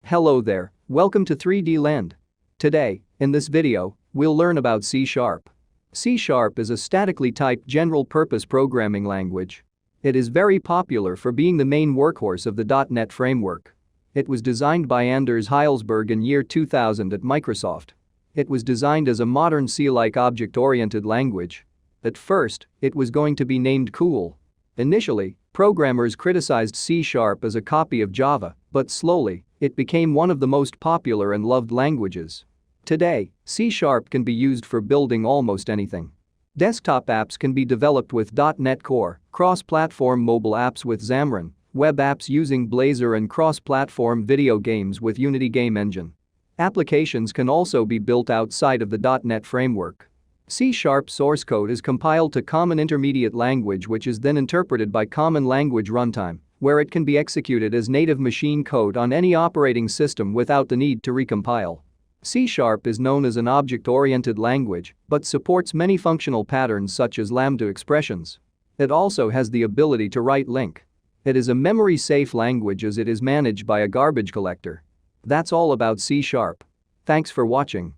Hello there, welcome to 3D Land. Today, in this video, we'll learn about C#. C# is a statically typed general-purpose programming language. It is very popular for being the main workhorse of the .NET framework. It was designed by Anders Hejlsberg in year 2000 at Microsoft. It was designed as a modern C-like object-oriented language. At first, it was going to be named Cool. Initially, programmers criticized C# as a copy of Java, but slowly, it became one of the most popular and loved languages. Today, C# can be used for building almost anything. Desktop apps can be developed with .NET Core, cross-platform mobile apps with Xamarin, web apps using Blazor and cross-platform video games with Unity Game Engine. Applications can also be built outside of the .NET framework. C# source code is compiled to Common Intermediate Language, which is then interpreted by Common Language Runtime, where it can be executed as native machine code on any operating system without the need to recompile. C# is known as an object-oriented language but supports many functional patterns such as Lambda expressions. It also has the ability to write LINQ. It is a memory-safe language as it is managed by a garbage collector. That's all about C#. Thanks for watching.